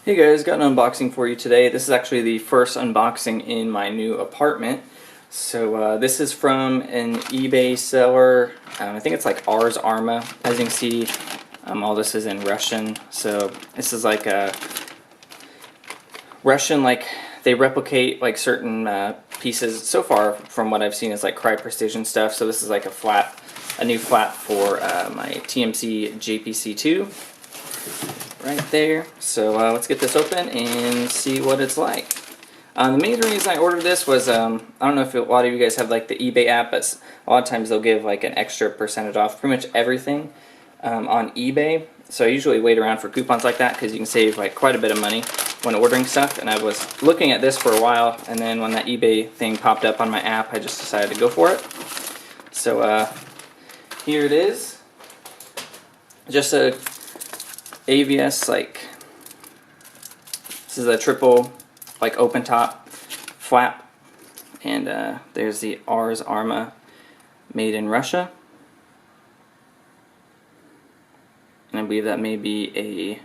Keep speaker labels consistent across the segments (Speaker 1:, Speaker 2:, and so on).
Speaker 1: Hey guys, got an unboxing for you today. This is actually the first unboxing in my new apartment. So this is from an eBay seller. I think it's like Ars Arma. As you can see, all this is in Russian. So this is like a Russian, like they replicate like certain pieces. So far, from what I've seen, is like Cry Precision stuff. So this is like a new flap for my TMC JPC2. Right there. So let's get this open and see what it's like. The main reason I ordered this was, I don't know if a lot of you guys have like the eBay app, but a lot of times they'll give like an extra percentage off pretty much everything on eBay. So I usually wait around for coupons like that because you can save like quite a bit of money when ordering stuff. And I was looking at this for a while, and then when that eBay thing popped up on my app, I just decided to go for it. So here it is. Just a AVS, like, this is a triple like open top flap, and there's the Ars Arma made in Russia, and I believe that may be a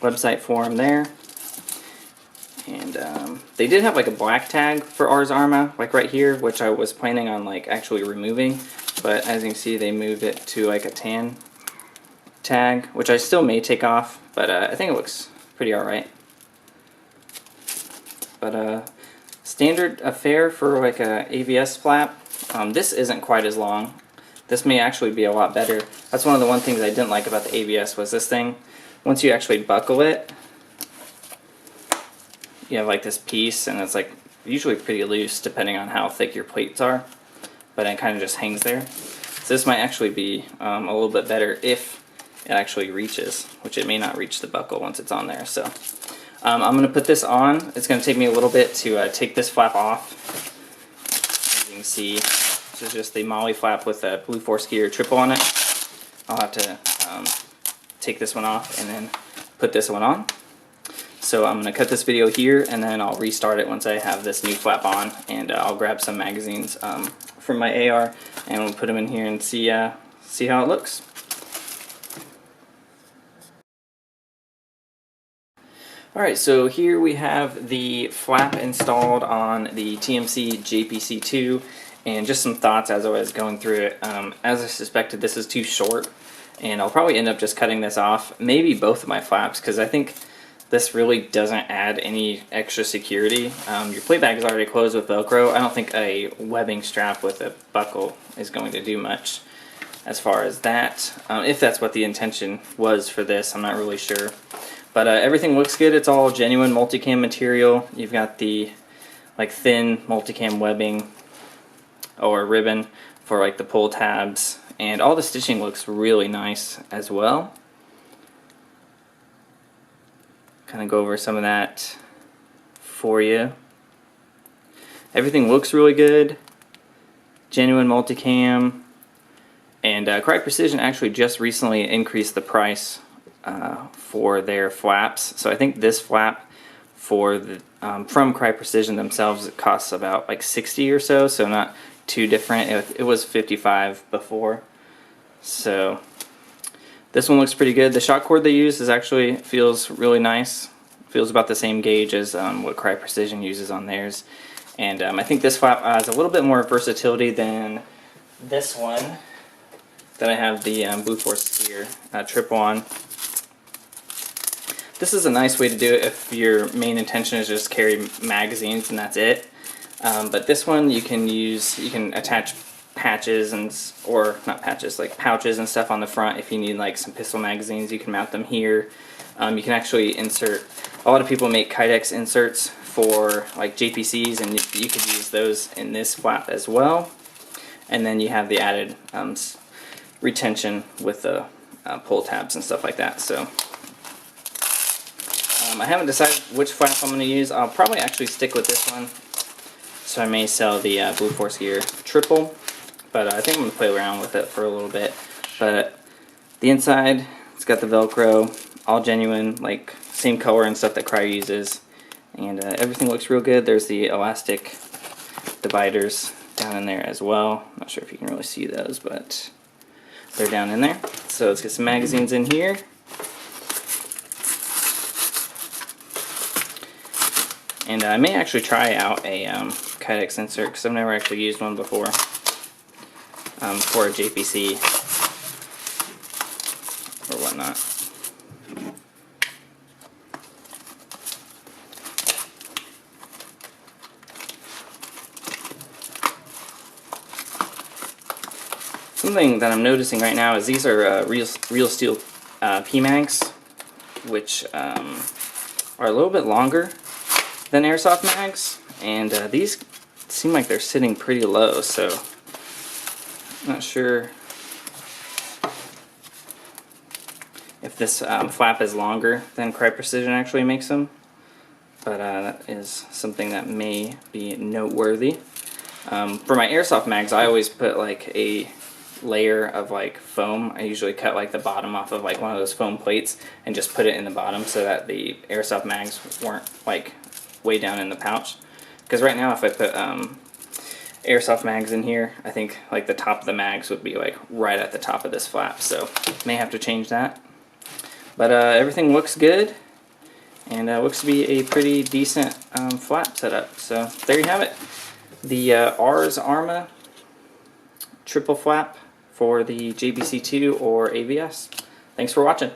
Speaker 1: website for them there. And they did have like a black tag for Ars Arma, like right here, which I was planning on like actually removing, but as you can see they moved it to like a tan tag, which I still may take off, but I think it looks pretty alright. But standard affair for like a AVS flap. This isn't quite as long. This may actually be a lot better. That's one of the things I didn't like about the AVS was this thing. Once you actually buckle it, you have like this piece, and it's like usually pretty loose depending on how thick your plates are, but it kind of just hangs there. So this might actually be a little bit better if it actually reaches, which it may not reach the buckle once it's on there. So I'm going to put this on. It's going to take me a little bit to take this flap off. As you can see, this is just the Molly flap with a Blue Force gear triple on it. I'll have to take this one off and then put this one on. So I'm going to cut this video here, and then I'll restart it once I have this new flap on, and I'll grab some magazines from my AR, and we'll put them in here and see how it looks. Alright, so here we have the flap installed on the TMC JPC2, and just some thoughts as I was going through it. As I suspected, this is too short, and I'll probably end up just cutting this off, maybe both of my flaps, because I think this really doesn't add any extra security. Your plate bag is already closed with Velcro. I don't think a webbing strap with a buckle is going to do much as far as that. If that's what the intention was for this, I'm not really sure. But everything looks good. It's all genuine multicam material. You've got the like thin multicam webbing or ribbon for like the pull tabs, and all the stitching looks really nice as well. Kind of go over some of that for you. Everything looks really good. Genuine multicam. And Cry Precision actually just recently increased the price for their flaps. So I think this flap for the from Cry Precision themselves, it costs about like 60 or so, so not too different. It was 55 before. So this one looks pretty good. The shock cord they use feels really nice. Feels about the same gauge as what Cry Precision uses on theirs. And I think this flap has a little bit more versatility than this one that I have the Blue Force gear triple on. This is a nice way to do it if your main intention is just carry magazines and that's it. But this one you can attach patches or not patches, like pouches and stuff on the front. If you need like some pistol magazines, you can mount them here. You can actually insert, a lot of people make Kydex inserts for like JPCs, and you could use those in this flap as well. And then you have the added retention with the pull tabs and stuff like that. So I haven't decided which flap I'm going to use. I'll probably actually stick with this one. So I may sell the Blue Force gear triple, but I think I'm going to play around with it for a little bit. But the inside, it's got the Velcro, all genuine, like same color and stuff that Cry uses, and everything looks real good. There's the elastic dividers down in there as well. Not sure if you can really see those, but they're down in there. So let's get some magazines in here. And I may actually try out a Kydex insert because I've never actually used one before for a JPC or whatnot. Something that I'm noticing right now is these are real steel PMags, which are a little bit longer than airsoft mags, and these seem like they're sitting pretty low, so I'm not sure if this flap is longer than Cry Precision actually makes them, but that is something that may be noteworthy. For my airsoft mags, I always put like a layer of like foam. I usually cut like the bottom off of like one of those foam plates and just put it in the bottom so that the airsoft mags weren't like way down in the pouch. Because right now if I put airsoft mags in here, I think like the top of the mags would be like right at the top of this flap, so may have to change that. But everything looks good, and looks to be a pretty decent flap setup. So there you have it, the Ars Arma triple flap for the JBC2 or AVS. Thanks for watching.